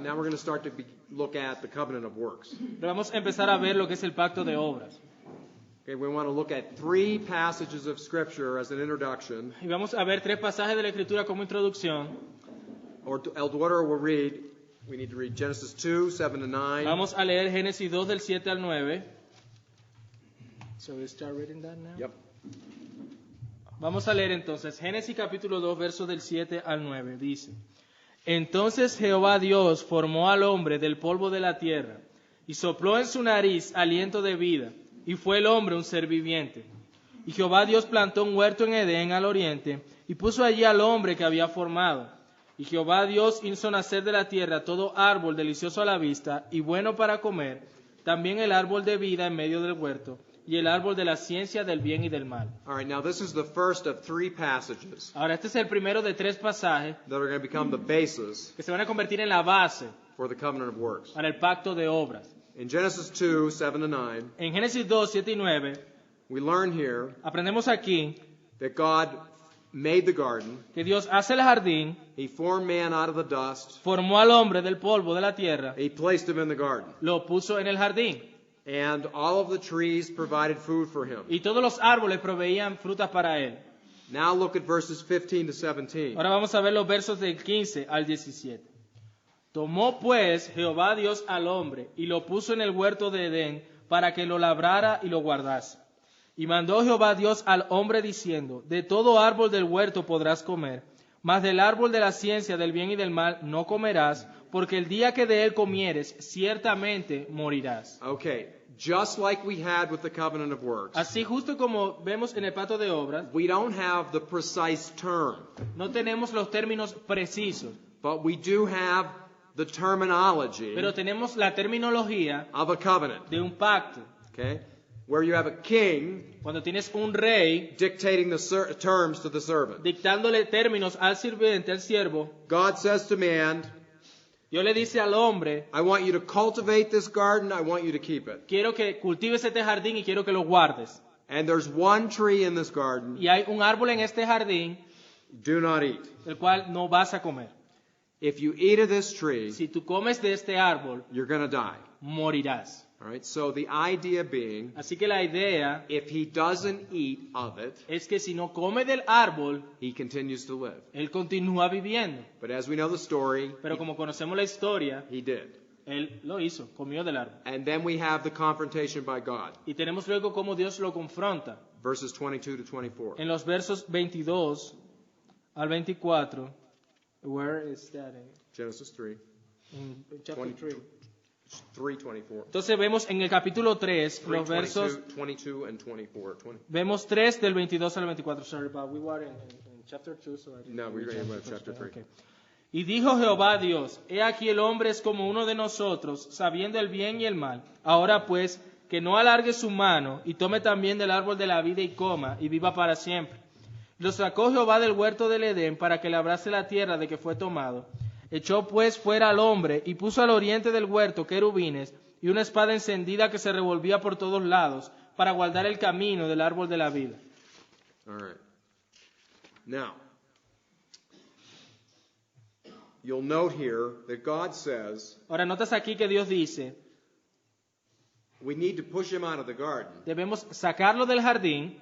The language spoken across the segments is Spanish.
now we're going to start to look at the covenant of works. Pero vamos a empezar a ver lo que es el pacto de obras. Okay, we want to look at 3 passages of Scripture as an introduction. Y vamos a ver 3 pasajes de la Escritura como introducción. Eduardo will read. We need to read Genesis 2, 7 to 9. Vamos a leer Génesis 2 del 7 al 9. So we start reading that now? Yep. Vamos a leer entonces Génesis capítulo 2 versos del 7 al 9. Dice: Entonces Jehová Dios formó al hombre del polvo de la tierra y sopló en su nariz aliento de vida, y fue el hombre un ser viviente. Y Jehová Dios plantó un huerto en Edén al oriente y puso allí al hombre que había formado. Y Jehová Dios hizo nacer de la tierra todo árbol delicioso a la vista y bueno para comer, también el árbol de vida en medio del huerto, y el árbol de la ciencia del bien y del mal. All right, now this is the first of 3 passages Ahora, este es el primero de 3 pasajes that are going to become the basis que se van a convertir en la base for the covenant of works. para el pacto de obras. In Genesis 2, 7 to 9, En Génesis 2, 7 y 9, we learn here aprendemos aquí that God made the garden. que Dios hace el jardín, He formed man out of the dust. formó al hombre del polvo de la tierra, He placed him in the garden. lo puso en el jardín, And all of the trees provided food for him. y todos los árboles proveían frutas para él. Now look at verses 15 to 17. Ahora vamos a ver los versos del 15 al 17. Tomó pues Jehová Dios al hombre y lo puso en el huerto de Edén para que lo labrara y lo guardase. Y mandó Jehová Dios al hombre diciendo: De todo árbol del huerto podrás comer, mas del árbol de la ciencia del bien y del mal no comerás, porque el día que de él comieres, ciertamente morirás. Okay, just like we had with the covenant of works, Así, justo como vemos en el pacto de obras, we don't have the precise term, no tenemos los términos precisos, but we do have the terminology pero tenemos la terminología of a covenant, de un pacto. okay? Where you have a king Cuando tienes un rey dictating the terms to the servant. dictándole términos al sirviente, al siervo, God says to man, Dios le dice al hombre: I want you to cultivate this garden, I want you to keep it. quiero que cultives este jardín y quiero que lo guardes. And there's one tree in this garden, Y hay un árbol en este jardín do not eat. del cual no vas a comer. If you eat of this tree, Si tú comes de este árbol, you're going to die. morirás. All right? So the idea being, Así que la idea if he doesn't eat of it, es que si no come del árbol, he continues to live. él continúa viviendo. But as we know the story, Pero como conocemos la historia, he did. él lo hizo, comió del árbol. And then we have the confrontation by God, Y tenemos luego cómo Dios lo confronta. verses 22 to 24. En los versos 22 al 24, where is that? Genesis 3, In chapter 20 3. 3:24. Entonces vemos en el capítulo 3 los 3:22, versos, 22 and 24. 20. vemos 3 del 22 al 24. Sorry, but we were in chapter 2, so I didn't No, we were read in first. chapter 3. Okay. Y dijo Jehová Dios: He aquí el hombre es como uno de nosotros, sabiendo el bien y el mal. Ahora pues, que no alargue su mano y tome también del árbol de la vida y coma y viva para siempre. Lo sacó Jehová del huerto del Edén para que labrase la tierra de que fue tomado. Echó pues fuera al hombre y puso al oriente del huerto querubines y una espada encendida que se revolvía por todos lados para guardar el camino del árbol de la vida. All right. Now, you'll note here that God says Ahora notas aquí que Dios dice: we need to push him out of the garden debemos sacarlo del jardín,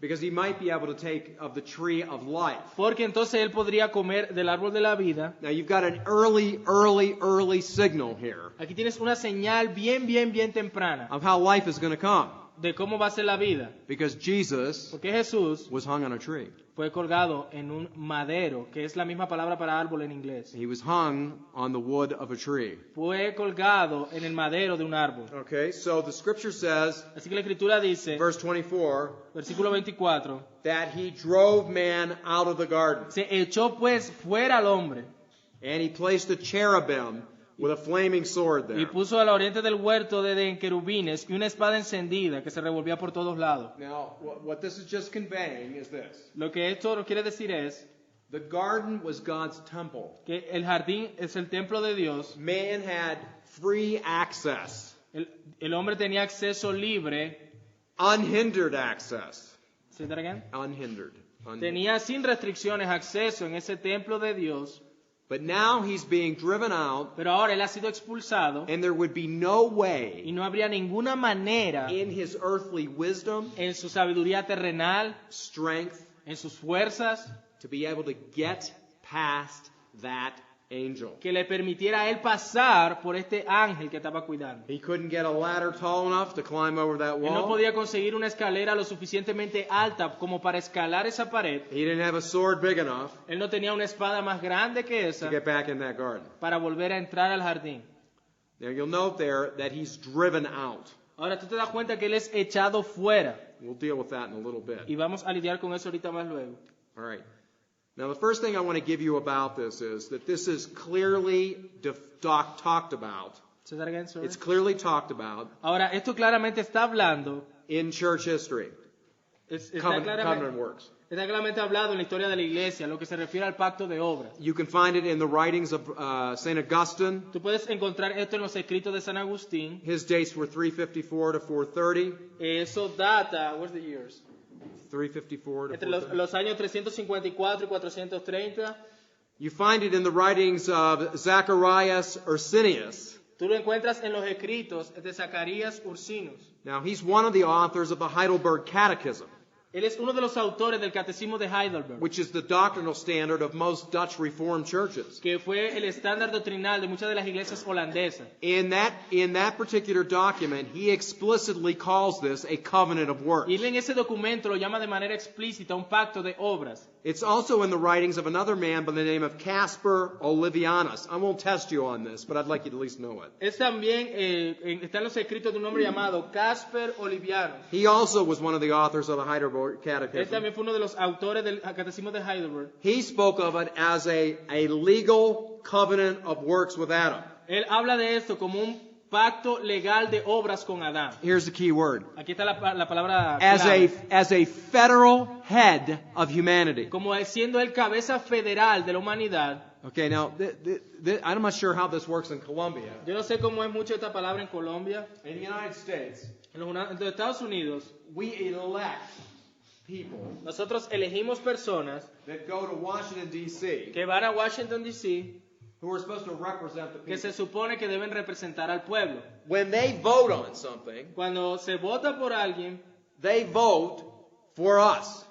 because he might be able to take of the tree of life. porque entonces él podría comer del árbol de la vida. Now, you've got an early signal here Aquí tienes una señal bien temprana of how life is going to come, de cómo va a ser la vida. because Jesus Porque Jesús was hung on a tree. fue colgado en un madero, que es la misma palabra para árbol en inglés. He was hung on the wood of a tree. Fue colgado en el madero de un árbol. Okay, so the scripture says, Así que la Escritura dice, verse 24, versículo 24, that he drove man out of the garden. se echó pues fuera al hombre And he placed a cherubim with a flaming sword y there. puso al oriente del huerto de Edén querubines y una espada encendida que se revolvía por todos lados. Now, what this is just conveying is this. Lo que esto nos quiere decir es The garden was God's temple. que el jardín es el templo de Dios. Man had free access, El hombre tenía acceso libre. unhindered access. Say that again. Unhindered. Tenía sin restricciones acceso en ese templo de Dios But now he's being driven out, Pero ahora él ha sido expulsado and there would be no y way no habría ninguna manera in his earthly wisdom, en su sabiduría terrenal, strength, en sus fuerzas, to be able to get past that angel. que le permitiera a él pasar por este ángel que estaba cuidando. He couldn't get a ladder tall enough to climb over that Él no wall. podía conseguir una escalera lo suficientemente alta como para escalar esa pared. He didn't have a sword big enough Él no tenía una espada más grande que to esa get back in that garden. para volver a entrar al jardín. Now you'll note there that he's driven out. Ahora tú te das cuenta que él es echado fuera. We'll deal with that in a little bit. Y vamos a lidiar con eso ahorita más luego. All right. Now the first thing I want to give you about this is that this is clearly talked about. Say that again, sorry. It's clearly talked about Ahora, esto claramente está hablando, in church history. está Covenant works. claramente hablado en la historia de la iglesia, lo que se refiere al pacto de obras. You can find it in the writings of St. Augustine. Tú puedes encontrar esto en los escritos de San Agustín. His dates were 354 to 430. Eso data, what's the years? 354 to Entre 430. los años 354 y 430. You find it in the writings of Zacharias Ursinius. Tú lo encuentras en los escritos de Zacarías Ursinus. Now, he's one of the authors of the Heidelberg Catechism, Él es uno de los autores del Catecismo de Heidelberg, which is the doctrinal standard of most Dutch Reformed churches. que fue el estándar doctrinal de muchas de las iglesias holandesas. In that particular document, he explicitly calls this a covenant of works. Y él en ese documento lo llama de manera explícita un pacto de obras. It's also in the writings of another man by the name of Caspar Olevianus. I won't test you on this, but I'd like you to at least know it. Es también, está en los escritos de un hombre llamado Casper Oliviano. He also was one of the authors of the Heidelberg Él Catechism. también fue uno de los autores del Catecismo de Heidelberg. He spoke of it as a legal covenant of works with Adam. Él habla de esto como un pacto legal de obras con Adán. Here's the key word. Aquí está la palabra As a federal head of humanity. como siendo el cabeza federal de la humanidad. Okay, now, I'm not sure how this works in Colombia. Yo no sé cómo es mucho esta palabra en Colombia. In the United States, En los Estados Unidos, we elect people nosotros elegimos personas that go to Washington, D.C., que van a Washington, D.C., who are supposed to represent the que people. se supone que deben representar al pueblo. When they vote on something, Cuando se vota por alguien, they vote for us.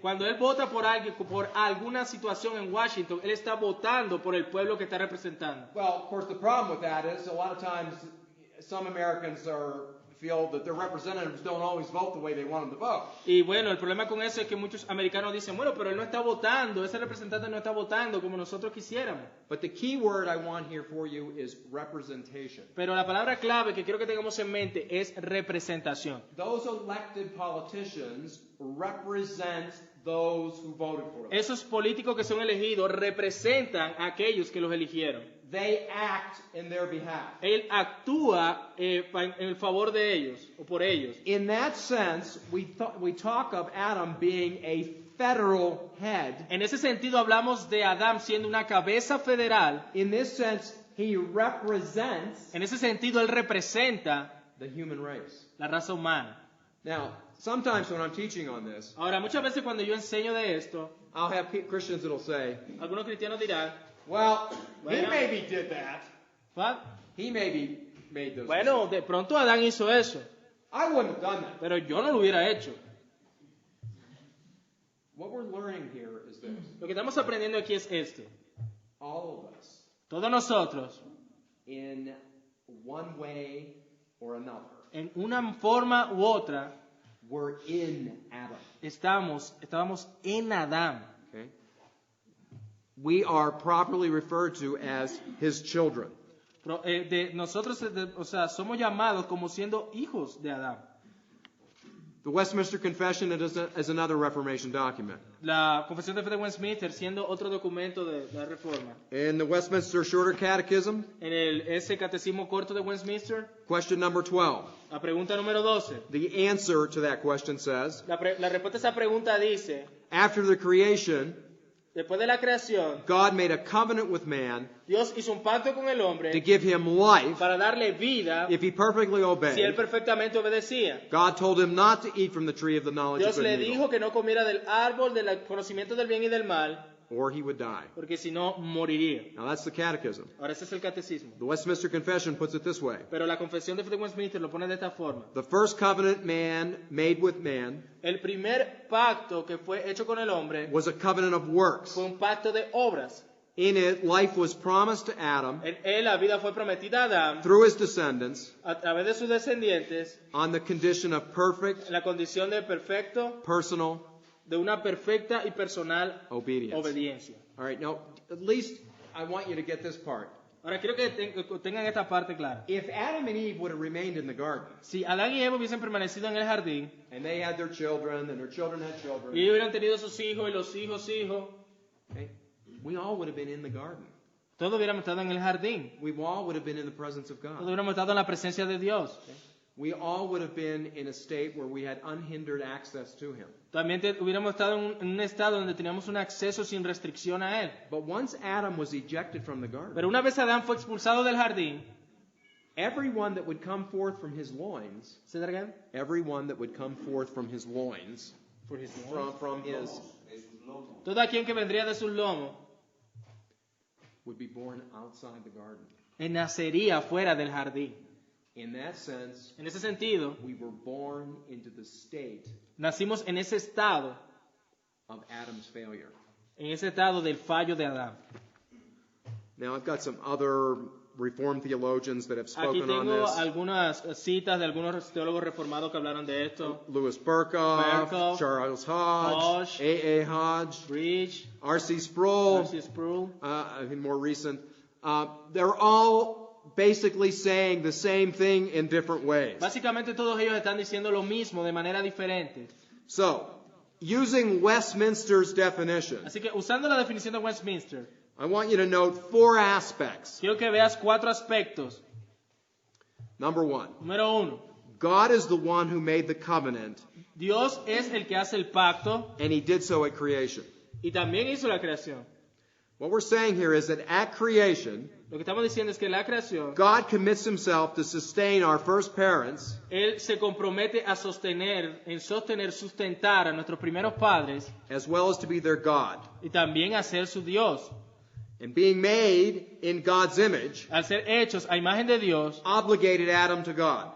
cuando él vota por alguien, por alguna situación en Washington, él está votando por el pueblo que está representando. Well, of course, the problem with that is a lot of times some Americans feel that their representatives don't always vote the way they want them to vote. Y bueno, el problema con eso es que muchos americanos dicen, bueno, pero él no está votando, ese representante no está votando como nosotros quisiéramos. But the key word I want here for you is representation. Pero la palabra clave que quiero que tengamos en mente es representación. Those elected politicians represent those who voted for them. Esos políticos que son elegidos representan a aquellos que los eligieron. They act in their behalf. Él actúa en el favor de ellos o por ellos. In that sense, we talk of Adam being a federal head. En ese sentido hablamos de Adán siendo una cabeza federal. In this sense, he represents En ese sentido él representa the human race. la raza humana. Now, sometimes when I'm teaching on this, Ahora, muchas veces cuando yo enseño de esto, I'll have Christians that'll say, algunos cristianos dirán, well, he Bueno. maybe did that. "What? He maybe made those Bueno, decisions. de pronto Adán hizo eso, I wouldn't have done that. pero yo no lo hubiera hecho." What we're learning here is this. Lo que estamos aprendiendo aquí es esto. All of us, Todos nosotros, in one way or another, en una forma u otra, were in Adam. estábamos en Adán. Okay? We are properly referred to as his children. Nosotros, o sea, somos llamados como siendo hijos de Adán. The Westminster Confession is another Reformation document. La Confesión de Fe de Westminster siendo otro documento de la Reforma. In the Westminster Shorter Catechism, En ese catecismo corto de Westminster, question number 12. la pregunta número 12. The answer to that question says, La respuesta a esa pregunta dice, after the creation, después de la creación, God made a covenant with man Dios hizo un pacto con el to hombre give him life para darle vida if he perfectly si él obeyed. perfectamente obedecía. God told him not to eat from the tree of the knowledge of Dios good le and evil. dijo que no comiera del árbol del conocimiento del bien y del mal. or he would die. porque si no, moriría. Now that's the catechism. Ahora, ese es el catecismo. The Westminster Confession puts it this way. Pero la confesión de fe de Westminster lo pone de esta forma. The first covenant man made with man El primer pacto que fue hecho con el hombre was a covenant of works. fue un pacto de obras. In it, life was promised to Adam En él la vida fue prometida a Adán through his descendants a través de sus descendientes on the condition of perfect, en la condición de perfecto, personal de una perfecta y personal obedience. obediencia. All right, now, at least I want you to get this part. Ahora quiero que tengan esta parte clara. If Adam and Eve would have remained in the garden, Si Adán y Eva hubiesen permanecido en el jardín and they had their children, and their children had y children, ellos hubieran tenido sus hijos y los hijos hijos, okay, we all would have been in the garden. todos hubiéramos estado en el jardín. We all would have been in the presence of Todos God. hubiéramos estado en la presencia de Dios. We all would have been in a state where we had unhindered access to Him. También hubiéramos estado en un estado donde teníamos un acceso sin restricción a Él. But once Adam was ejected from the garden, Pero una vez Adán fue expulsado del jardín, everyone that would come forth from his loins, ¿se da again? everyone that would come forth from his loins, from his, Todo aquel que vendría de sus lomos would be born outside the garden. nacería fuera del jardín. In that sense, En ese sentido, we were born into the state nacimos en ese estado, of Adam's failure. en ese estado del fallo de Adán. Now, I've got some other Reformed theologians that have Aquí spoken on tengo this. algunas citas de algunos teólogos reformados que hablaron de esto. Louis Berkhoff, Berkhoff, Charles Hodge, Hodge, A.A. Hodge, Bridge, R.C. Sproul, R.C. Sproul. I mean more recent. They're all basically saying the same thing in different ways. Básicamente todos ellos están diciendo lo mismo de manera diferente. So, using Westminster's definition, Así que usando la definición de Westminster, I want you to note 4 aspects. quiero que veas 4 aspectos. Number 1, Número 1, God is the one who made the covenant, Dios es el que hace el pacto and He did so at creation. y también hizo la creación. What we're saying here is that at creation, Lo que estamos diciendo es que en la creación, God commits Himself to sustain our first parents, Él se compromete a sustentar a nuestros primeros padres as well as to be their God. y también a ser su Dios. And being made in God's image, Al ser hechos a imagen de Dios, obligated Adam to God.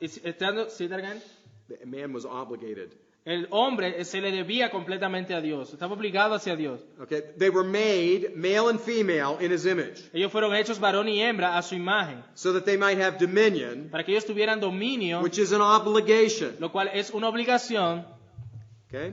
¿sí, Dargan? The man was obligated. El hombre se le debía completamente a Dios, estaba obligado hacia Dios. Okay, they were made male and female in His image, Ellos fueron hechos varón y hembra a su imagen, so that they might have dominion, para que ellos tuvieran dominio, which is an obligation. lo cual es una obligación. Okay?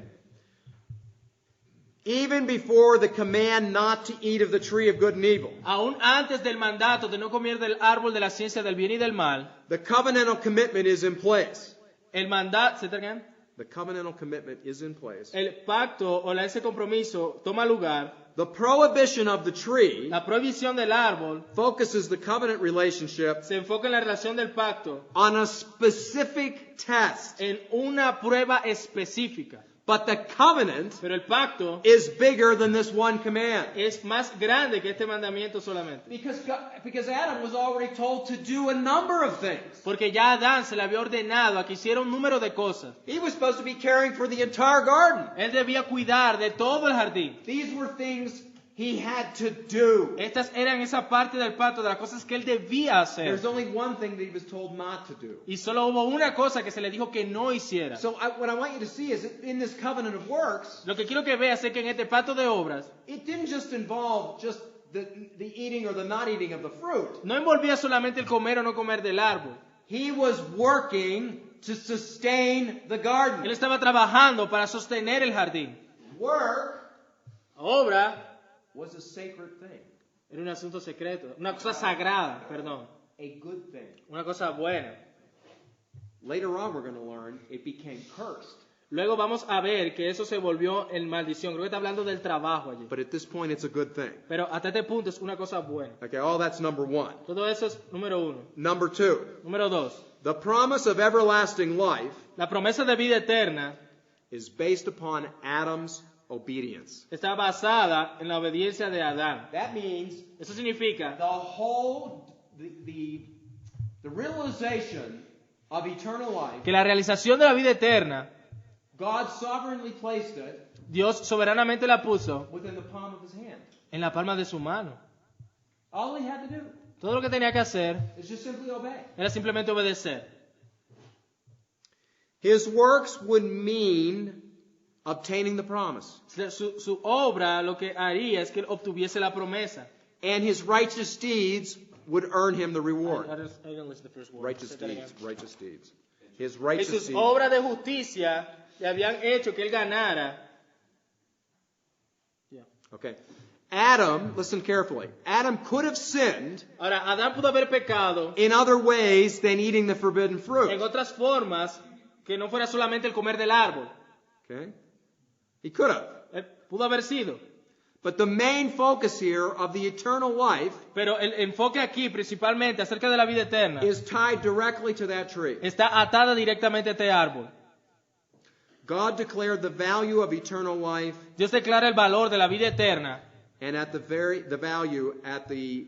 Even before the command not to eat of the tree of good and evil, Aún antes del mandato de no comer del árbol de la ciencia del bien y del mal, the covenantal commitment is in place. el mandato, ¿sí, Dargan? The covenantal commitment is in place. El pacto o ese compromiso toma lugar. The prohibition of the tree La prohibición del árbol focuses the covenant relationship se enfoca en la relación del pacto, on a specific test. en una prueba específica. But the covenant Pero el pacto is bigger than this one command. es más grande que este mandamiento solamente. Because Adam was already told to do a number of things. Porque ya a Adán se le había ordenado a que hiciera un número de cosas. He was supposed to be caring for the entire garden. Él debía cuidar de todo el jardín. These were things he had to do. Estas eran esa parte del pacto, de las cosas que él debía hacer. There's only one thing that he was told not to do. Y solo hubo una cosa que se le dijo que no hiciera. So what I want you to see is that in this covenant of works, Lo que quiero que veas es que en este pacto de obras it didn't just involve just the eating or the not eating of the fruit. no envolvía solamente el comer o no comer del árbol. He was working to sustain the garden. Él estaba trabajando para sostener el jardín. Work Obra was a sacred thing, era un asunto secreto, una cosa sagrada, perdón, a good thing. una cosa buena. Later on, we're going to learn it became cursed. Luego vamos a ver que eso se volvió en maldición. Creo que está hablando del trabajo allí. But at this point, it's a good thing. Pero hasta este punto es una cosa buena. Okay, all that's number 1. Todo eso es número 1. Number 2, Número 2. the promise of everlasting life La promesa de vida eterna is based upon Adam's obedience. está basada en la obediencia de Adán. That means Eso significa the realization of eternal life, que la realización de la vida eterna, God sovereignly placed it Dios soberanamente la puso within the palm of his hand. en la palma de su mano. All he had to do Todo lo que tenía que hacer is just simply obey. era simplemente obedecer. His works would mean obtaining the promise. Su obra lo que haría es que él obtuviese la promesa. And his righteous deeds would earn him the reward. I don't listen to the first word. Righteous Say that again. deeds, righteous deeds. His Y righteous sus deeds. obras de justicia le habían hecho que él ganara. Okay. Adam, listen carefully. Adam could have sinned Ahora, Adán pudo haber pecado in other ways than eating the forbidden en fruit. otras formas que no fuera solamente el comer del árbol. Okay? He could have. Pudo haber sido. But the main focus here of the eternal life Pero el enfoque aquí, principalmente acerca de la vida eterna, is tied directly to that tree. está atada directamente a este árbol. God declared the value of eternal life Dios declara el valor de la vida eterna and at the value at the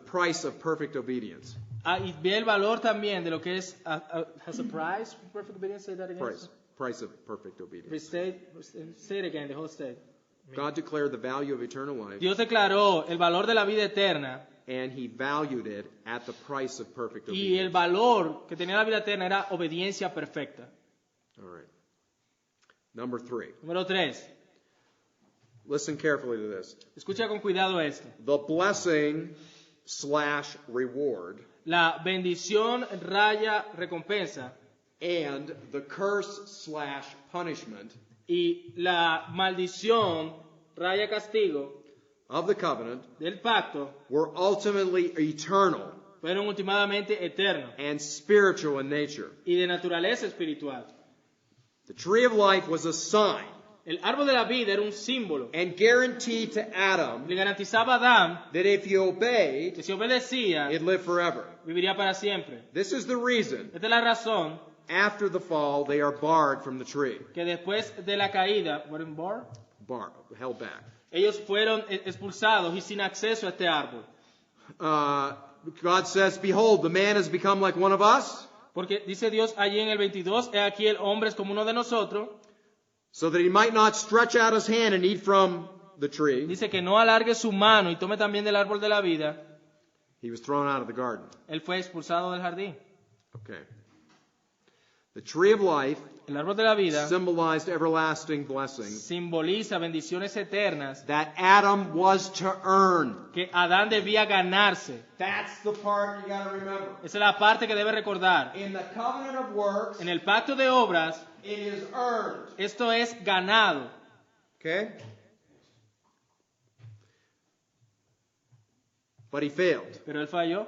price of perfect obedience. y ve el valor también de lo que es has a price, perfect obedience, say that again. Price of perfect obedience. Restate, say it again, the whole state. God declared the value of eternal life Dios declaró el valor de la vida eterna and he valued it at the price of perfect y el obedience. valor que tenía la vida eterna era obediencia perfecta. All right. Number 3. Número 3. Listen carefully to this. Escucha con cuidado esto. The blessing / reward La bendición raya recompensa and the curse / punishment y la maldición raya castigo of the covenant del pacto were ultimately eternal fueron últimamente eternos and spiritual in nature. y de naturaleza espiritual. The tree of life was a sign El árbol de la vida era un símbolo. and guaranteed to Adam Le garantizaba a Adán that if he obeyed, que si obedecía, he'd live forever. viviría para siempre. This is the reason Esta es la razón after the fall they are barred from the tree. que después de la caída, Held back. ellos fueron expulsados y sin acceso a este árbol. God says, behold, the man has become like one of us, Porque dice Dios allí en el 22, he aquí el hombre es como uno de nosotros. so that he might not stretch out his hand and eat from the tree. Dice que no alargue su mano y tome también del árbol de la vida. He was thrown out of the garden. Él fue expulsado del jardín. Okay. The tree of life El árbol de la vida symbolized everlasting blessing simboliza bendiciones eternas that Adam was to earn. que Adán debía ganarse. That's the part you got to remember. Esa es la parte que debe recordar. In the covenant of works, En el pacto de obras, it is earned. esto es ganado. Okay? But he failed. Pero él falló.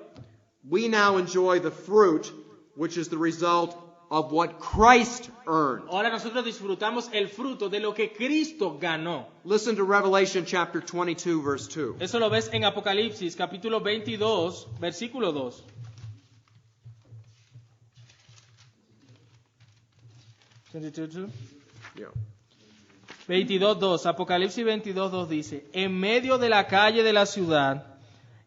We now enjoy the fruit, which is the result of what Christ earned. Ahora nosotros disfrutamos el fruto de lo que Cristo ganó. Listen to Revelation chapter 22, verse 2. Eso lo ves en Apocalipsis capítulo 22, versículo 2. Yeah. 22.2, Apocalipsis 22.2 dice, en medio de la calle de la ciudad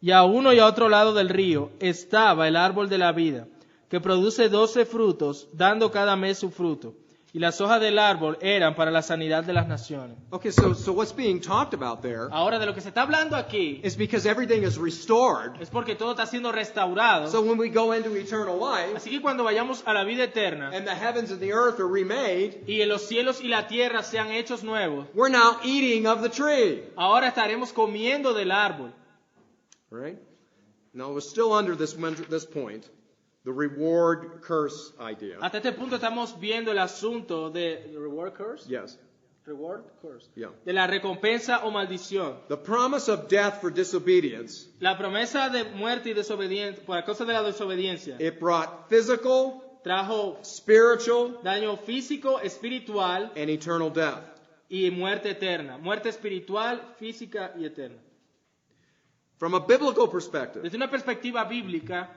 y a uno y a otro lado del río estaba el árbol de la vida, que produce 12 frutos, dando cada mes su fruto. Y las hojas del árbol eran para la sanidad de las naciones. Okay, so what's being talked about there Ahora, de lo que se está hablando aquí is because everything is restored. es porque todo está siendo restaurado. So when we go into eternal life Así que cuando vayamos a la vida eterna and the heavens and the earth are remade, y en los cielos y la tierra sean hechos nuevos, we're now eating of the tree. ahora estaremos comiendo del árbol. Right? Now, we're still under this point, the reward curse idea. Hasta este punto estamos viendo el asunto de reward curse. Yes. Reward curse. Yeah. De la recompensa o maldición. The promise of death for disobedience, La promesa de muerte y desobediencia, por causa de la desobediencia, it brought physical, trajo spiritual, daño físico, espiritual and eternal death. y muerte eterna. Muerte espiritual, física y eterna. From a biblical perspective, Desde una perspectiva bíblica,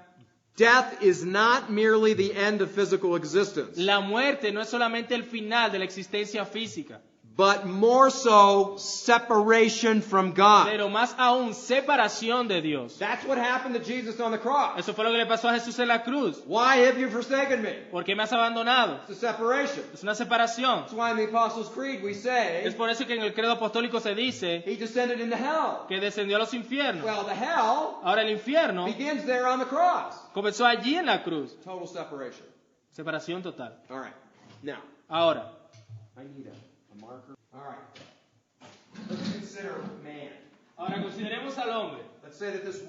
death is not merely the end of physical existence, la muerte no es solamente el final de la existencia física, but more so separation from God. pero más aún separación de Dios. That's what happened to Jesus on the cross. Eso fue lo que le pasó a Jesús en la cruz. Why have you forsaken me? ¿Por qué me has abandonado? It's a separation. Es una separación. That's why in the Apostles' Creed we Es say por eso que en el credo apostólico se dice he descended into hell. que descendió a los infiernos. Well, the hell Ahora el infierno begins there on the cross. comenzó allí en la cruz. Total separation. Separación total. All right. Now, Ahora, I need a marker. All right. Let's consider man. ahora consideremos al hombre. Let's say that this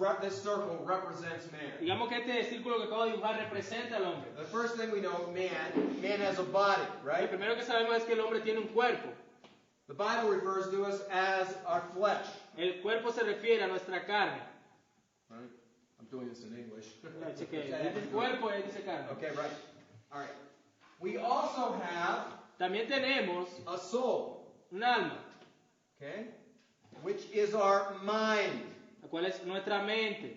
circle represents man. Digamos que este círculo que acabo de dibujar representa al hombre. The first thing we know, man has a body, Lo right? primero que sabemos es que el hombre tiene un cuerpo. The Bible refers to us as our flesh. El cuerpo se refiere a nuestra carne. Right? I'm doing this in English. Dice que dice cuerpo y dice carne. Okay, right. All right. We also have También tenemos a soul, un alma, okay, which is our mind. la cual es nuestra mente.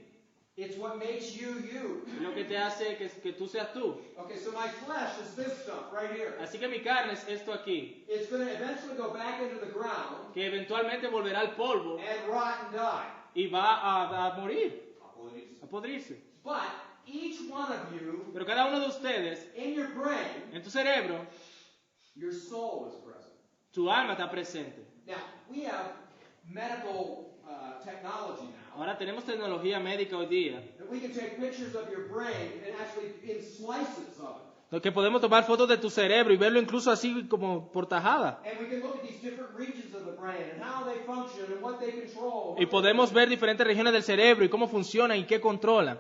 It's what makes you you. Es lo que te hace que tú seas tú. Okay, so my flesh is this stuff right here. Así que mi carne es esto aquí, It's going to eventually go back into the ground que eventualmente volverá al polvo and rot and die. y va a morir, a podrirse. But each one of you, Pero cada uno de ustedes, in your brain, en tu cerebro, your soul is present. tu alma está presente. Now, we have medical technology now. Ahora tenemos tecnología médica hoy día, That we can take pictures of your brain and actually in slices of it. lo que podemos tomar fotos de tu cerebro y verlo incluso así como por tajada. And we can look at these different regions of the brain and how they function and what they control. Y podemos ver diferentes regiones del cerebro y cómo funcionan y qué controlan.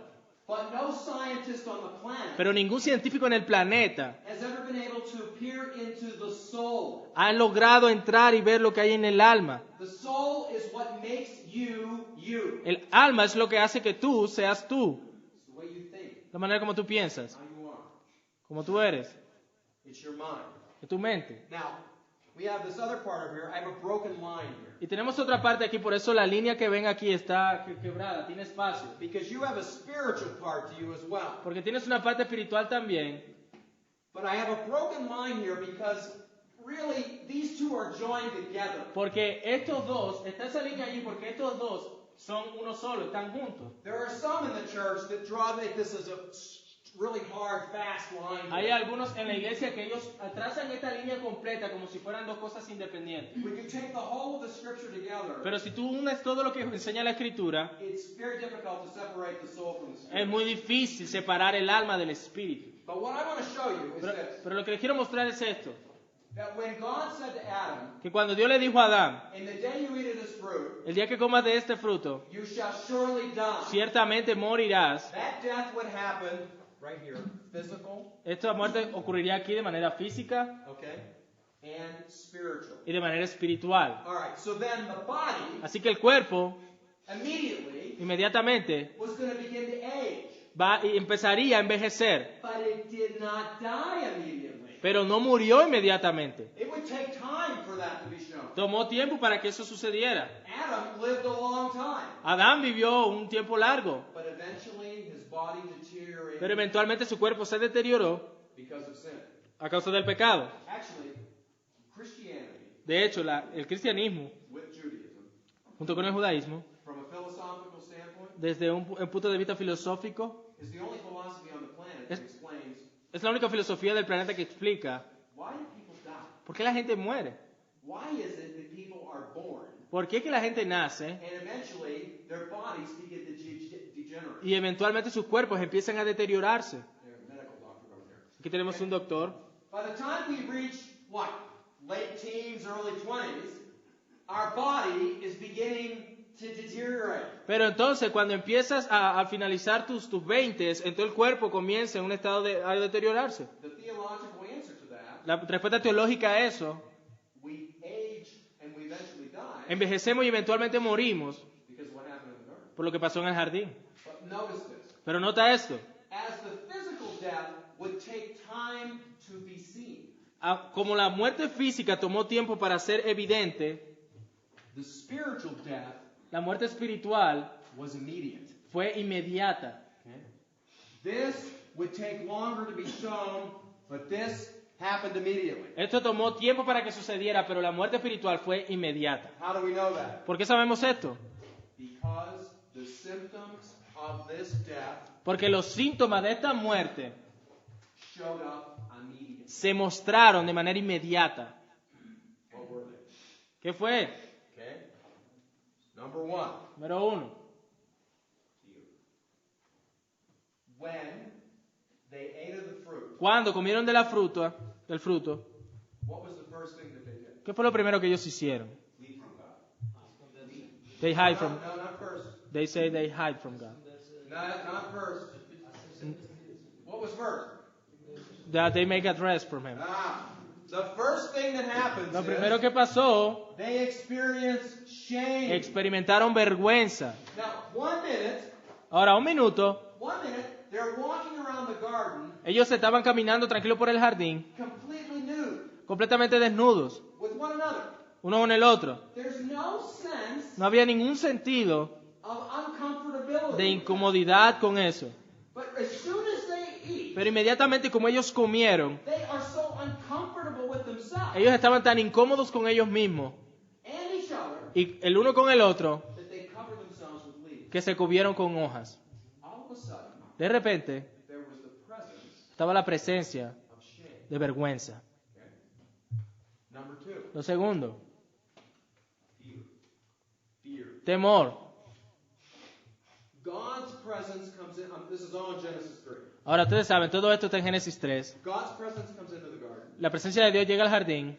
But no scientist on the planet Pero ningún científico en el planeta has ever been able to peer into the soul. ha logrado entrar y ver lo que hay en el alma. The soul is what makes you you. El alma es lo que hace que tú seas tú, It's the way you think, la manera como tú piensas, how you are. como tú eres, It's your mind. en tu mente. Now, we have this other part over here. I have a broken line here. Y tenemos otra parte aquí, por eso la línea que ven aquí está quebrada, tiene espacio. Because you have a spiritual part to you as well. Porque tienes una parte espiritual también. But I have a broken line here because really these two are joined together. Porque estos dos, está esa línea allí porque estos dos son uno solo, están juntos. There are some in the church that draw this as a really hard, fast line. Hay algunos en la iglesia que ellos trazan esta línea completa como si fueran dos cosas independientes. When you take the whole of the scripture together, Pero si tú unes todo lo que enseña la escritura, it's very difficult to separate the soul from the es spirit. muy difícil separar el alma del espíritu. But what I want to show you is this. Pero lo que les quiero mostrar es esto, That when God said to Adam, que cuando Dios le dijo a Adán, in the day you eat of this fruit, el día que comas de este fruto, you shall surely die. ciertamente morirás. That death would happen right here, physical, Esta muerte ocurriría aquí de manera física okay, and spiritual. y de manera espiritual. All right, so then the body Así que el cuerpo immediately inmediatamente was going to begin to age, empezaría a envejecer, but it did not die immediately. pero no murió inmediatamente. It would take time for that to be shown. Tomó tiempo para que eso sucediera. Adam lived a long time, Adán vivió un tiempo largo, but eventually his body deteriorated pero eventualmente su cuerpo se deterioró because of sin. a causa del pecado. Actually, Christianity De hecho, el cristianismo, with Judaism, junto con el judaísmo, from a philosophical standpoint, desde un punto de vista filosófico, is the only philosophy on the planet that explains es la única filosofía del planeta que explica why do people die? por qué la gente muere. Why is it that people are born ¿Por qué que la gente nace and eventually their bodies begin to degenerate? y eventualmente sus cuerpos empiezan a deteriorarse? There's a medical doctor over there. Aquí tenemos un doctor. By the time we reach what? Late teens, early 20s, our body is beginning to deteriorate. Pero entonces cuando empiezas a finalizar tus 20, entonces el cuerpo comienza en un estado a deteriorarse. The theological answer to that, La respuesta teológica a eso, we age and we eventually die envejecemos y eventualmente morimos because of what happened in the garden. por lo que pasó en el jardín. But notice this. Pero nota esto, As the physical death would take time to be seen, como la muerte física tomó tiempo para ser evidente, the spiritual death la muerte espiritual was immediate. fue inmediata. Okay? This would take longer to be shown, but this happened immediately. Esto tomó tiempo para que sucediera, pero la muerte espiritual fue inmediata. How do we know that? ¿Por qué sabemos esto? Because the symptoms of this death Porque los síntomas de esta muerte showed up immediately. se mostraron de manera inmediata. What were they? ¿Qué fue? Okay. Number one. Número 1. When they ate of the fruit, Cuando comieron del fruto, what was the first thing that they did? ¿qué fue lo primero que ellos hicieron? Leave from God. They hide from. No, not first. They say they hide from God. Not first. What was first? That they make a dress from Him. The first thing that happens Lo primero is que pasó, they experience shame. experimentaron vergüenza. Now, 1 minute, Ahora, un minuto, they're walking around the garden ellos estaban caminando tranquilos por el jardín, completely nude completamente desnudos, with one another. uno con el otro. There's no sense No había ningún sentido of uncomfortability. de incomodidad con eso. But as soon as they eat, Pero inmediatamente como ellos comieron, they are so uncomfortable with themselves ellos estaban tan incómodos con ellos mismos and each other y el uno con el otro that they cover themselves with leaves. que se cubrieron con hojas. All of a sudden, De repente there was the presence estaba la presencia of shame. de vergüenza. Okay? Number 2, Lo segundo, fear. temor. God's presence comes in. This is all in Genesis 3. Ahora ustedes saben, todo esto está en Génesis 3. God's presence comes into the garden, La presencia de Dios llega al jardín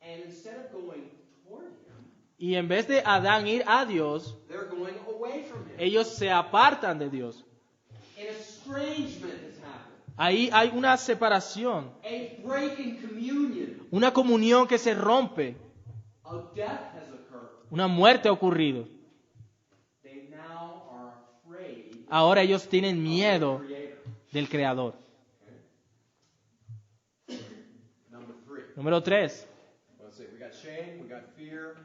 and instead of going toward Him, y en vez de Adán ir a Dios, they're going away from Him. ellos se apartan de Dios. An estrangement has happened. Ahí hay una separación, A break in communion. una comunión que se rompe, A death has occurred. una muerte ha ocurrido. They now are afraid Ahora ellos tienen of miedo the Creator. del Creador. Number 3. Número 3. Let's see. We got shame. We got fear.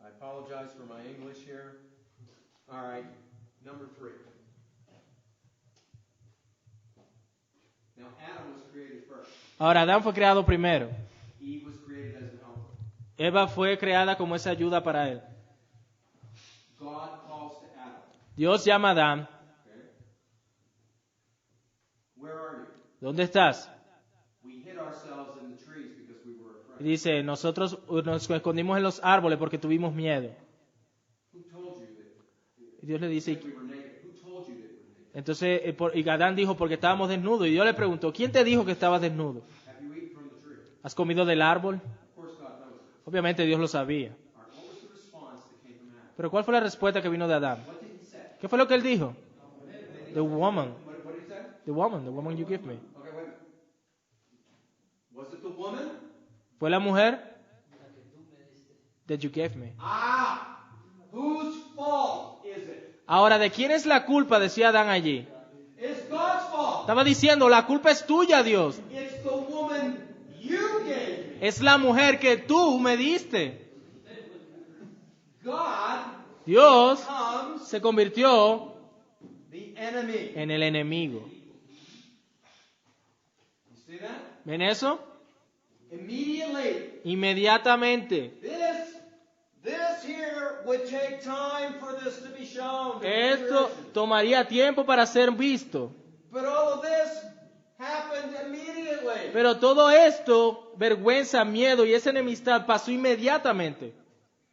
I apologize for my English here. All right. Number 3. Now Adam was created first. Ahora Adán fue creado primero. Eve was created as an helper. Eva fue creada como esa ayuda para él. God calls to Adam. Dios llama a Adán. Okay. Where are you? ¿Dónde estás? We hid ourselves in the trees because we were Y afraid. dice, nosotros nos escondimos en los árboles porque tuvimos miedo. Who told you that Y Dios le dice, we were naked? Who told you that we were naked? entonces, y Adán dijo, porque estábamos desnudos. Y Dios le preguntó, ¿quién te dijo que estabas desnudo? Have you eaten from the tree? ¿Has comido del árbol? Of course God knows it. Obviamente Dios lo sabía. All right. What was the response that came from Adam? Pero ¿cuál fue la respuesta que vino de Adán? What did he say? ¿Qué fue lo que él dijo? The woman, What did he say? the woman you give me. Okay, wait a minute. Was it the woman? ¿Fue la mujer? That you gave me. Whose fault is it? Ahora, ¿de quién es la culpa? Decía Adán allí. It's God's fault. Estaba diciendo, la culpa es tuya, Dios. It's the woman you gave me. Es la mujer que tú me diste. God Dios becomes se convirtió the enemy. en el enemigo. You see that? ¿Ven eso? Immediately. Inmediatamente. This here would take time for this to be shown. to Esto consideration. tomaría tiempo para ser visto. But all of this happened immediately. Pero todo esto, vergüenza, miedo y esa enemistad pasó inmediatamente.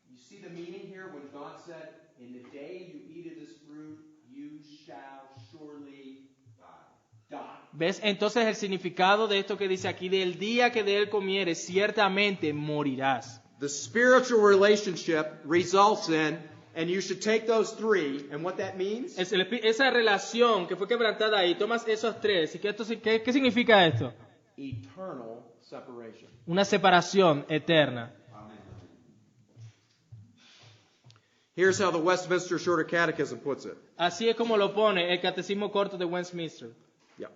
You see the meaning here when God said, "In the day you eat of this fruit, you shall surely die." ¿Ves entonces el significado de esto que dice aquí? Del día que de él comieres, ciertamente morirás. The spiritual relationship results in, and you should take those 3, and what that means? Esa relación que fue quebrantada ahí, tomas esos 3. ¿Y qué significa esto? Eternal separation. Una separación eterna. Here's how the Westminster Shorter Catechism puts it. Así es como lo pone el Catecismo Corto de Westminster. Yeah.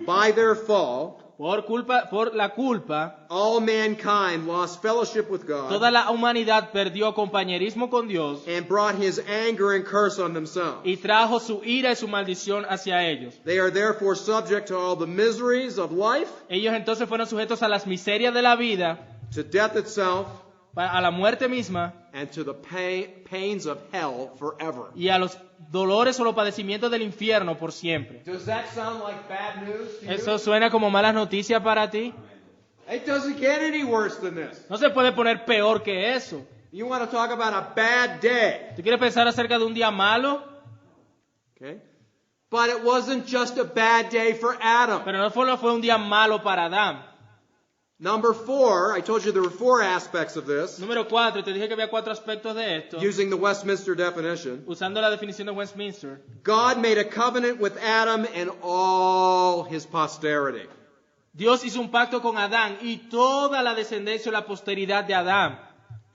By their fall, Por la culpa, all mankind lost fellowship with God toda la humanidad perdió compañerismo con Dios and brought his anger and curse on themselves. y trajo su ira y su maldición hacia ellos. They are therefore subject to all the miseries of life, Ellos entonces fueron sujetos a las miserias de la vida, to death itself, a la muerte misma and to the pains of hell forever. y a los dolores o los padecimientos del infierno por siempre. Does that sound like bad news to you? ¿Eso suena como malas noticias para ti? It doesn't get any worse than this. No se puede poner peor que eso. You want to talk about a bad day, ¿Tú quieres pensar acerca de un día malo? okay? But it wasn't just a bad day for Adam. Pero no fue un día malo para Adán. Number 4, I told you there were 4 aspects of this, Número 4, te dije que había 4 aspectos de esto. using the Westminster definition. Usando la definición de Westminster, God made a covenant with Adam and all his posterity. Dios hizo un pacto con Adán y toda la descendencia o la posteridad de Adán.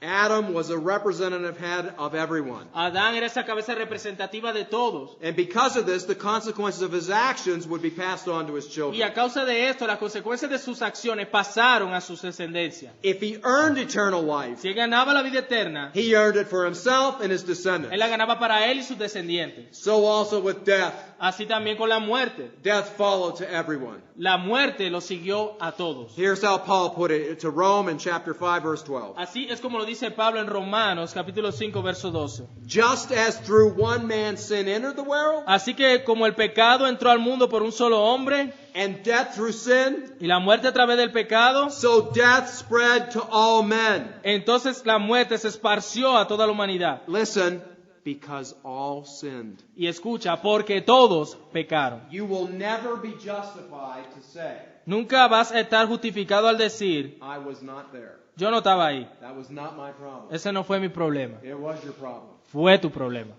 Adam was a representative head of everyone. Adán era esa cabeza representativa de todos. And because of this, the consequences of his actions would be passed on to his Y children. a causa de esto, las consecuencias de sus acciones pasaron a sus descendencias. If he earned eternal life, Si él ganaba la vida eterna, he earned it for himself and his descendants. él la ganaba para él y sus descendientes. So also with death. Así también con la muerte. Death followed to everyone. La muerte lo siguió a todos. Here's how Paul put it to Rome in chapter 5, verse 12. Así es como lo dice Pablo en Romanos, capítulo 5, verso 12. Just as through one man sin entered the world, Así que como el pecado entró al mundo por un solo hombre, and death through sin, y la muerte a través del pecado, so death spread to all men. entonces la muerte se esparció a toda la humanidad. Listen, because all sinned. Y escucha, porque todos pecaron. You will never be justified to say, Nunca vas a estar justificado al decir, I was not there. yo no estaba ahí. That was not my problem. Ese no fue mi problema. It was your problem. Fue tu problema.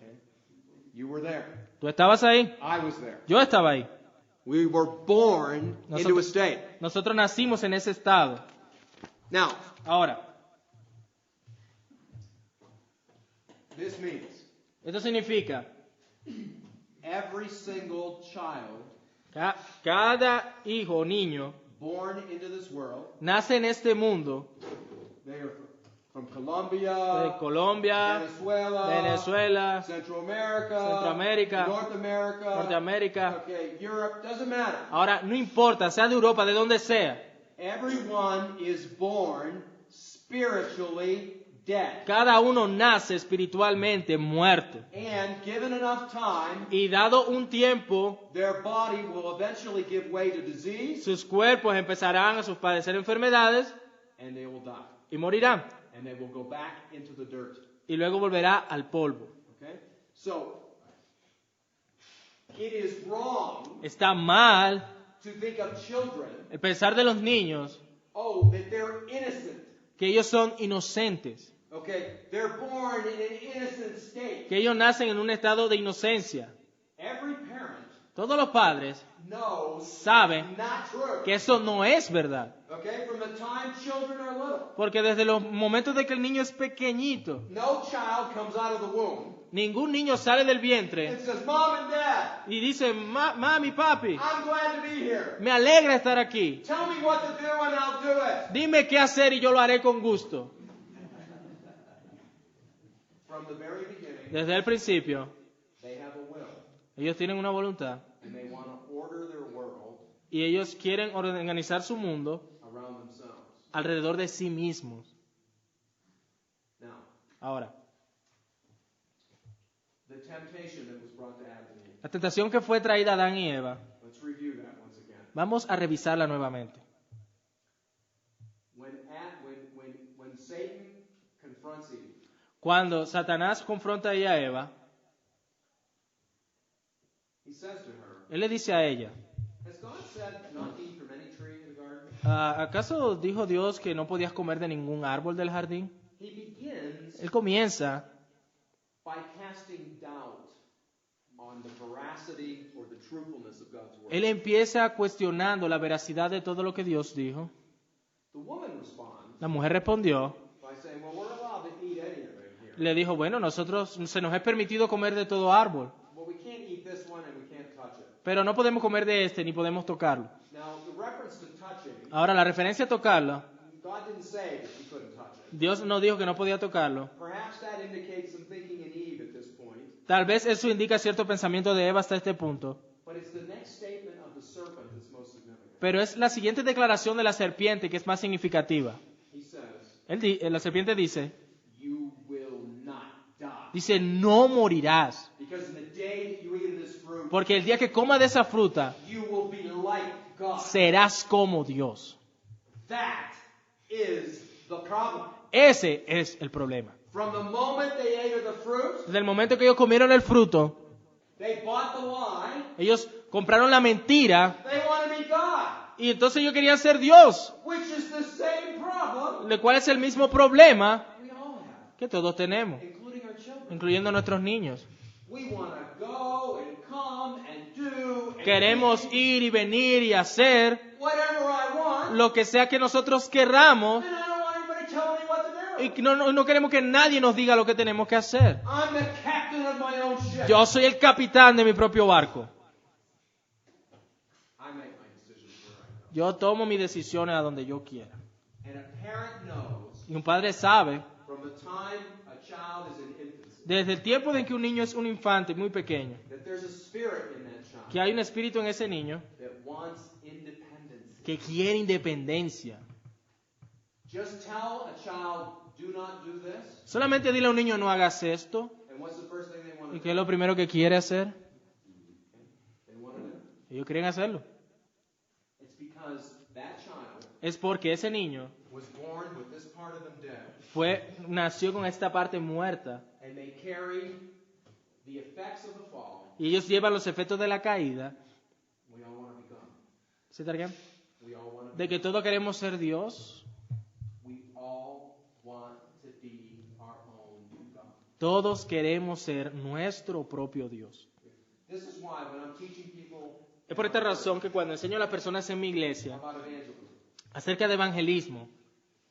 You were there. ¿Tú estabas ahí? I was there. Yo estaba ahí. We were born into a Nosotros, state. nosotros nacimos en ese estado. Now, Ahora, This means esto significa, every single child cada hijo o niño born into this world, nace en este mundo, they are from Colombia, de Colombia, Venezuela, Centroamérica, Centroamérica, Norteamérica, okay, Europe, doesn't matter. Ahora, no importa, sea de Europa, de donde sea, Everyone is born spiritually dead. cada uno nace espiritualmente muerto. And given enough time, Y dado un tiempo, their body will eventually give way to disease sus cuerpos empezarán a padecer enfermedades and they will die. y morirán. And they will go back into the dirt. Y luego volverá al polvo. Okay? So, it is wrong Está mal to think of children, el pensar de los niños oh, that they're innocent. que ellos son inocentes, Okay? They're born in an innocent state. que ellos nacen en un estado de inocencia. Every parent Todos los padres knows saben not true. que eso no es verdad. Okay? From the time children are little. Porque desde los momentos de que el niño es pequeñito, No child comes out of the womb ningún niño sale del and vientre says, Mom and Dad, y dice, mami, papi, I'm glad to be here. me alegra estar aquí. Tell me what to do and I'll do it. Dime qué hacer y yo lo haré con gusto. From the very beginning, Desde el principio, they have a will ellos tienen una voluntad and they want to order their world y ellos quieren organizar su mundo around themselves. alrededor de sí mismos. Now, Ahora, the temptation that was brought to Adam and Eve. la tentación que fue traída a Adán y Eva, Let's review that once again. vamos a revisarla nuevamente. When Satan confronts Eve, Cuando Satanás confronta ahí a Eva, he says to her, él le dice a ella, has God said not to eat from any tree in the garden? ¿acaso dijo Dios que no podías comer de ningún árbol del jardín? He begins Él comienza by casting doubt on the veracity or the truthfulness of God's word. Él empieza cuestionando la veracidad de todo lo que Dios dijo. The woman responds La mujer respondió, by saying, well, we're allowed to eat any of it here. le dijo, bueno, nosotros se nos es permitido comer de todo árbol, Well, we can't eat this one and we can't touch it. pero no podemos comer de este ni podemos tocarlo. Now, the reference to touch Ahora, la referencia a tocarlo, God didn't say that you couldn't touch it. Dios no dijo que no podía tocarlo. Perhaps that indicates some thinking in Eve at this point. Tal vez eso indica cierto pensamiento de Eva hasta este punto. But it's the next statement of the serpent that's most significant. Pero es la siguiente declaración de la serpiente que es más significativa. He says, La serpiente dice, you will not die. dice, no morirás. Because in the day that you eat of this fruit, Porque el día que coma de esa fruta, you will be like God. serás como Dios. That is the problem. Ese es el problema. From the moment they ate of the fruit, Desde el momento que ellos comieron el fruto, they bought the lie. ellos compraron la mentira They want to be God, y entonces ellos querían ser Dios, which is the same problem el cual es el mismo problema we all have, que todos tenemos, including our children. incluyendo nuestros niños. We want to go and come and do and Queremos be ir y venir y hacer whatever I want, lo que sea que nosotros querramos and I don't want anybody telling me what to do. y no queremos que nadie nos diga lo que tenemos que hacer. I'm the captain of my own ship. Yo soy el capitán de mi propio barco. I make my decisions where I go. Yo tomo mis decisiones a donde yo quiera. And a parent knows Y un padre sabe, from the time a child is in infancy desde el tiempo en que un niño es un infante muy pequeño, that there's a spirit in that child que hay un espíritu en ese niño that wants independence. que quiere independencia. Just tell a child, do not do this, Solamente dile a un niño no hagas esto. and what's the first thing they want ¿Y to qué do? es lo primero que quiere hacer? They want to do. Ellos quieren hacerlo. It's because that child Es porque ese niño was born with this part of them dead, nació con esta parte muerta. and they carry the effects of the fall. Y ellos llevan los efectos de la caída. We all want to be God. ¿Sí, Targuén? We all want to De be. que todos queremos ser Dios. We all want to be our own God. Todos queremos ser nuestro propio Dios. This is why when I'm teaching people Es por esta razón que cuando enseño a las personas en mi iglesia about evangelism, acerca de evangelismo,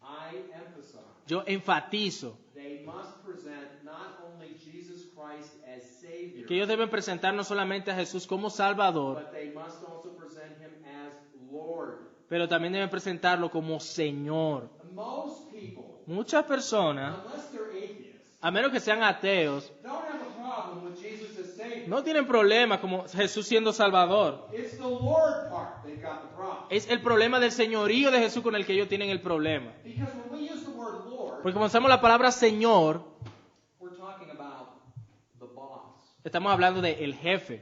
I emphasize yo enfatizo they must present not only Jesus Christ as Savior, que ellos deben presentar no solamente a Jesús como Salvador, but they must also present Him as Lord. pero también deben presentarlo como Señor. Most people, Muchas personas, unless they're atheists, a menos que sean ateos, don't have a problem with Jesus as Savior. no tienen problema como Jesús siendo Salvador. It's the Lord part they've got the problem. Es el problema del señorío de Jesús con el que ellos tienen el problema. Because when we use the word Lord, Porque cuando usamos la palabra Señor, we're talking about the boss, estamos hablando de el jefe,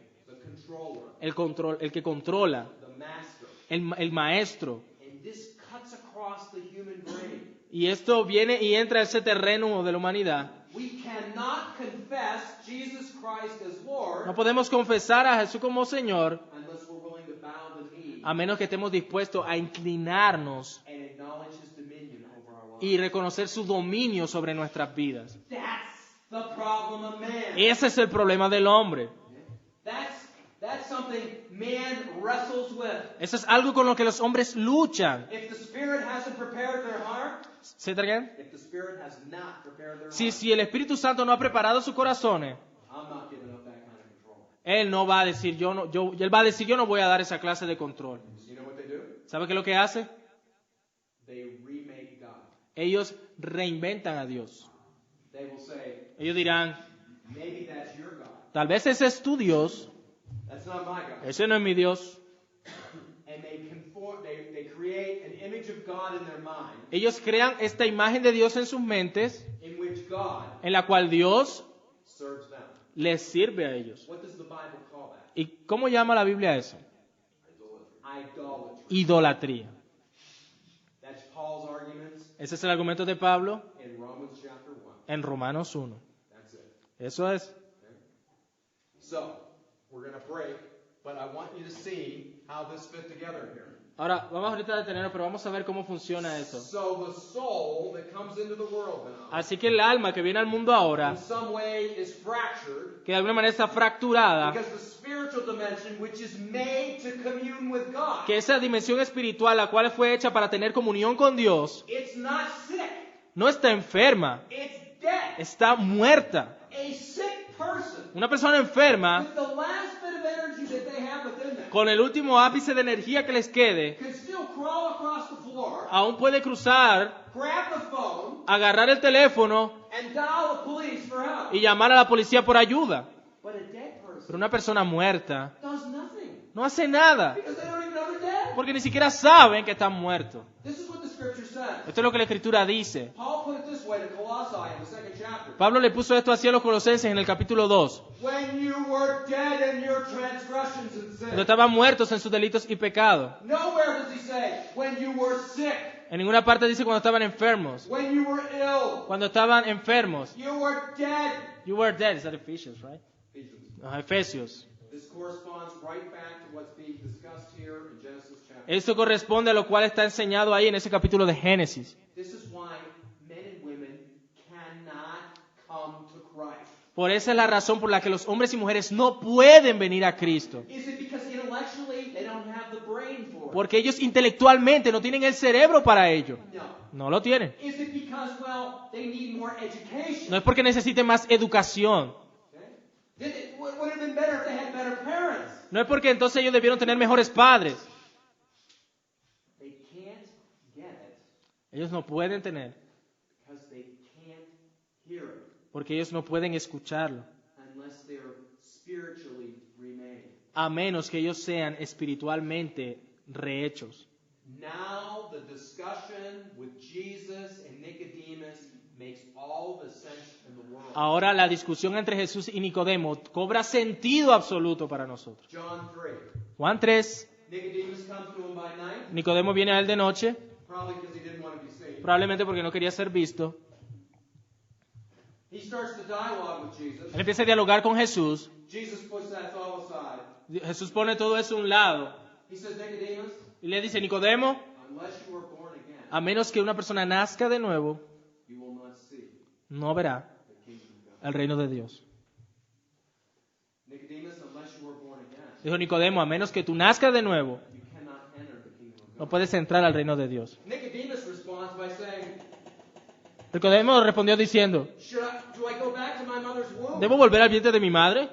the controller, el que controla, the master. el maestro. And this cuts across the human brain. Y esto viene y entra a ese terreno de la humanidad. We cannot confess Jesus Christ as Lord No podemos confesar a Jesús como Señor unless we're willing to bow the knee a menos que estemos dispuestos a inclinarnos and acknowledge His dominion over our y lives. reconocer su dominio sobre nuestras vidas. That's the problem of man. Ese es el problema del hombre. That's something man wrestles with. Eso es algo con lo que los hombres luchan. If the Spirit hasn't prepared their heart, ¿Sí, Targuén? if the Spirit has not prepared their Si heart, el Espíritu Santo no ha preparado sus corazones, I'm not giving up that kind of control. Él no va a decir, Él va a decir, yo no voy a dar esa clase de control. You know what they do? ¿Sabe qué es lo que hace? They remake God. Ellos reinventan a Dios. They will say, Ellos dirán, maybe that's your God. tal vez ese es tu Dios, That's not my God. ese no es mi Dios. And they create an image of God in their mind Ellos crean esta imagen de Dios en sus mentes, in which God en la cual Dios serves them. les sirve a ellos. What does the Bible call that? ¿Y cómo llama la Biblia eso? Idolatry. Idolatría. That's Paul's arguments Ese es el argumento de Pablo in Romans chapter 1. en Romanos 1. That's it. Eso es. So, we're going to break, but I want you to see how this fit together here. Ahora, vamos ahorita a detenernos, pero vamos a ver cómo funciona eso. So, the soul that comes into the world now, Así que el alma que viene al mundo ahora, in some way is fractured que de alguna manera está fracturada, because the spiritual dimension, which is made to commune with God, que esa dimensión espiritual, la cual fue hecha para tener comunión con Dios, it's not sick, no está enferma, it's dead. está muerta. A sick person, Una persona enferma, with the last bit of energy that they have within them, con el último ápice de energía que les quede, can still crawl across the aún puede cruzar, grab the phone, agarrar el teléfono and dial the police for help. y llamar a la policía por ayuda. But a dead person Pero una persona muerta does nothing no hace nada, because they don't even know they're dead. porque ni siquiera saben que están muertos. This is what the scripture says. Esto es lo que la Escritura dice. Paul put it this way to Colossae in the second chapter. Pablo le puso esto así a los colosenses en el capítulo 2, When you were dead in your transgressions and cuando sins. estaban muertos en sus delitos y pecados. Nowhere does he say, when you were sick, En ninguna parte dice cuando estaban enfermos. when you were ill, Cuando estaban enfermos. you were dead. You were dead. Is that Ephesians, right? Efesios. This corresponds right back to what's being discussed here in Genesis chapter. Esto corresponde a lo cual está enseñado ahí en ese capítulo de Génesis. This is why men and women cannot come to Christ. Por esa es la razón por la que los hombres y mujeres no pueden venir a Cristo. Is it because intellectually they don't have the brain for it? Porque ellos intelectualmente no tienen el cerebro para ello. No. No lo tienen. Is it because, well, they need more education? No es porque necesiten más educación. Okay. Would it have been better if they had better parents? No es porque entonces ellos debieron tener mejores padres. They can't get it Ellos no pueden tener. because they can't hear it Porque ellos no pueden escucharlo. unless they're spiritually remade. A menos que ellos sean espiritualmente rehechos. Now the discussion with Jesus and Nicodemus makes all the sense in the world. Ahora la discusión entre Jesús y Nicodemo cobra sentido absoluto para nosotros. John 3. Juan 3, Nicodemus comes to him by night, Nicodemo viene a él de noche, probably because he didn't want to be seen. probablemente porque no quería ser visto. He starts to dialogue with Jesus. Él empieza a dialogar con Jesús. Jesus puts that all aside. Jesús pone todo eso a un lado He says, Nicodemus, y le dice, Nicodemo, unless you are born again, a menos que una persona nazca de nuevo, you will not see no verá the kingdom of God. el reino de Dios. Nicodemus, unless you are born again, Dijo Nicodemo, a menos que tú nazcas de nuevo, you cannot enter the kingdom of God. no puedes entrar al reino de Dios. Nicodemus responds by saying, Nicodemo respondió diciendo, do I go back to my mother's womb? ¿debo volver al vientre de mi madre?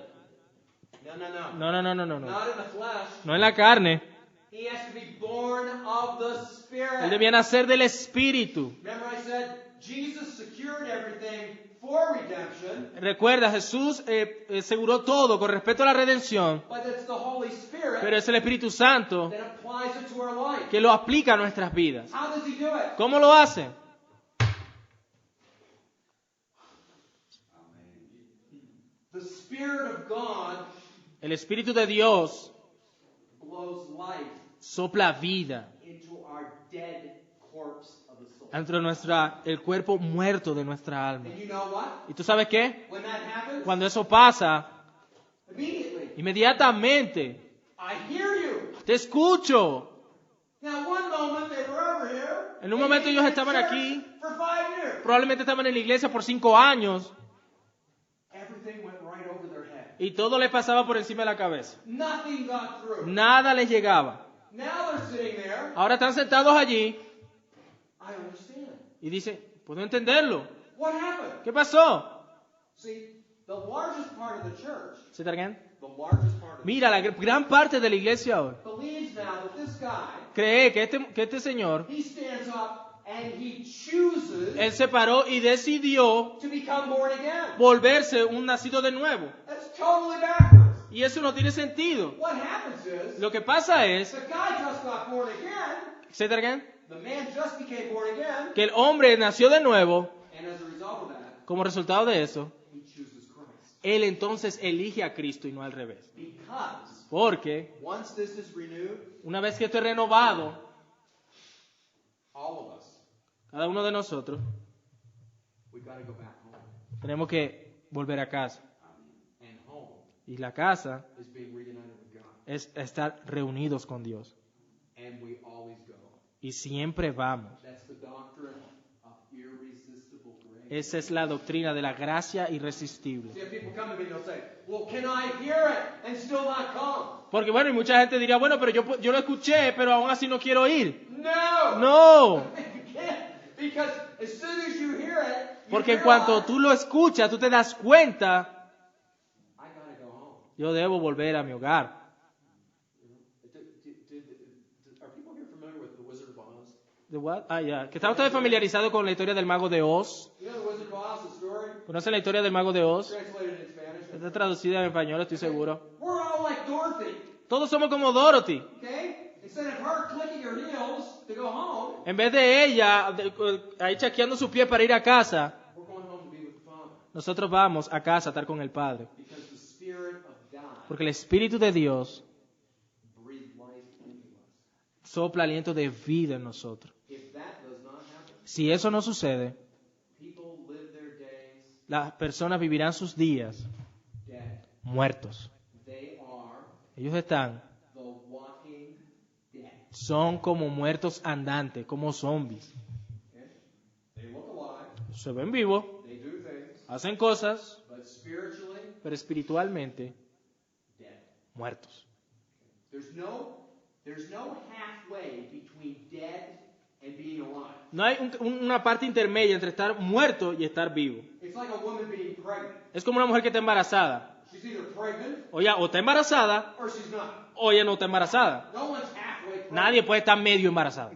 No. No. Not in the flesh. No en la carne. He has to be born of the Él Spirit. debía nacer del Espíritu. Remember I said Jesus secured everything for redemption, Recuerda, Jesús aseguró todo con respecto a la redención, but it's the Holy Spirit pero es el Espíritu Santo that applies it to our life. que lo aplica a nuestras vidas. How does he do it? ¿Cómo lo hace? The Spirit of God El Espíritu de Dios blows life sopla vida into our dead corpse of the soul. entre el cuerpo muerto de nuestra alma. And you know what? ¿Y tú sabes qué? When that happens, Cuando eso pasa, immediately, inmediatamente I hear you. te escucho. Now, one moment they were over here. En un momento ellos estaban aquí, For 5 years. probablemente estaban en la iglesia por 5 años Everything went right over their head. y todo les pasaba por encima de la cabeza. Nothing got through. Nada les llegaba. Now they're sitting there. Ahora están sentados allí I understand. y dicen, puedo entenderlo. What happened? ¿Qué pasó? See, the largest part of the church, ¿Se targan? the largest part of the Mira, la gran parte de la iglesia hoy believes now that this guy, cree que este señor, he stands up and he chooses él se paró y decidió to become born again. volverse un nacido de nuevo. That's totally backwards. Y eso no tiene sentido. What happens is, Lo que pasa es, the guy just got born again, ¿se targan? the man just became born again, Que el hombre nació de nuevo, and as a result of that, como resultado de eso, he chooses Christ. él entonces elige a Cristo y no al revés. Because Porque once this is renewed, una vez que esto es renovado, all of us, cada uno de nosotros, we got to go back home. tenemos que volver a casa. And home Y la casa is being reunited with God. es estar reunidos con Dios. And we always go. Y siempre vamos. That's the doctrine of irresistible grace. Esa es la doctrina de la gracia irresistible. See, if people come to me, they'll say, well, can I hear it and still not come? Porque bueno, y mucha gente diría, bueno, pero yo lo escuché, pero aún así no quiero ir. No! No, You can't. Because as soon as you hear it, you porque en realize, cuanto tú lo escuchas, tú te das cuenta, I got to go home. yo debo volver a mi hogar. Are people here familiar with The Wizard of Oz? ¿De what? Ah, ya. Que está usted familiarizado con la historia del mago de Oz. You know the Wizard of Oz, the story? ¿Conoce la historia del mago de Oz? Translated in Spanish. Está traducida en español, estoy seguro. We're all like Dorothy, Todos somos como Dorothy. okay? Instead of her clicking her heels to go home, En vez de ella ahí chaqueando su pie para ir a casa, we're going home to be with the Father. nosotros vamos a casa a estar con el Padre. Because the Spirit of God Porque el Espíritu de Dios breathed life into us. sopla aliento de vida en nosotros. If that does not happen, Si eso no sucede, people live their days las personas vivirán sus días dead. muertos. They are Ellos están, the walking dead. son como muertos andantes, como zombies. Okay? They look alive, Se ven vivos, they do things, hacen cosas, but spiritually, pero espiritualmente dead. muertos. There's no halfway between dead and being alive. No hay una parte intermedia entre estar muerto y estar vivo. It's like a woman being pregnant. Es como una mujer que está embarazada. She's either pregnant O ya o está embarazada or she's not. o ella no está embarazada. No one's halfway pregnant. Nadie puede estar medio embarazado.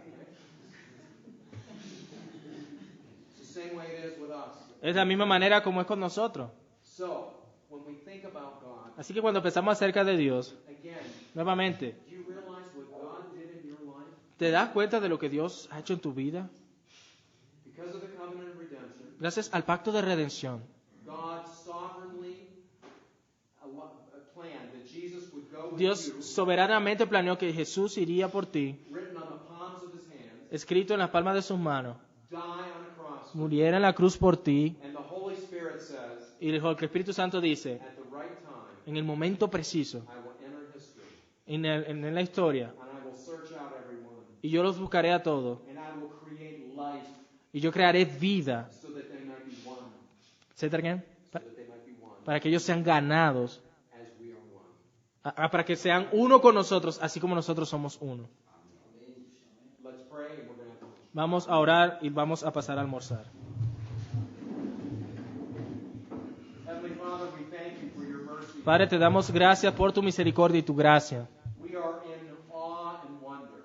It's the same way it is with us. Es de la misma manera como es con nosotros. So, when we think about God, Así que cuando pensamos acerca de Dios, again, nuevamente, do you realize what God did in your life? ¿te das cuenta de lo que Dios ha hecho en tu vida? Because of the covenant of redemption, Gracias al pacto de redención, God sovereignly planned that Jesus would go with Dios you, soberanamente planeó que Jesús iría por ti, written on the palms of his hands, escrito en las palmas de sus manos, die on a cross, muriera en la cruz por ti, and the Holy Spirit says, y el Espíritu Santo dice, at the right time, en el momento preciso, I will enter history, en la historia, and I will search out everyone, y yo los buscaré a todos, and I will create life y yo crearé vida, so that they might be one, ¿say that again? so that they might be one, Para que ellos sean ganados, as we are one. para que sean uno con nosotros, así como nosotros somos uno. Let's pray, and we're going to have lunch. Vamos a orar y vamos a pasar a almorzar. Heavenly Father, we thank you for your mercy. Padre, te damos gracias por tu misericordia y tu gracia. We are in awe and wonder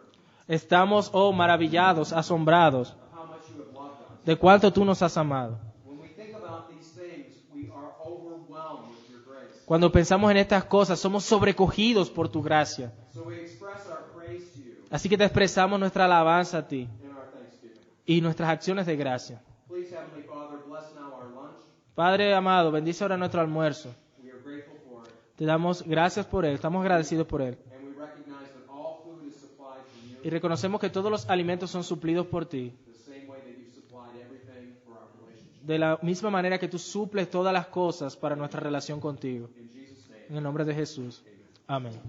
Estamos, oh, maravillados, asombrados of how much you have loved us. de cuánto tú nos has amado. When we think about these things, we are overwhelmed with your grace. Cuando pensamos en estas cosas, somos sobrecogidos por tu gracia. So we express our praise to you Así que te expresamos nuestra alabanza a ti in our thanksgiving. y nuestras acciones de gracia. Please, Heavenly Father, bless now our lunch. Padre amado, bendice ahora nuestro almuerzo. We are grateful for it, Te damos gracias por él, estamos agradecidos por él. and we recognize that all food is supplied from you Y reconocemos que todos los alimentos son suplidos por ti. the same way that you've supplied everything for our relationship. De la misma manera que tú suples todas las cosas para nuestra relación contigo. In Jesus' name. En el nombre de Jesús. Amén.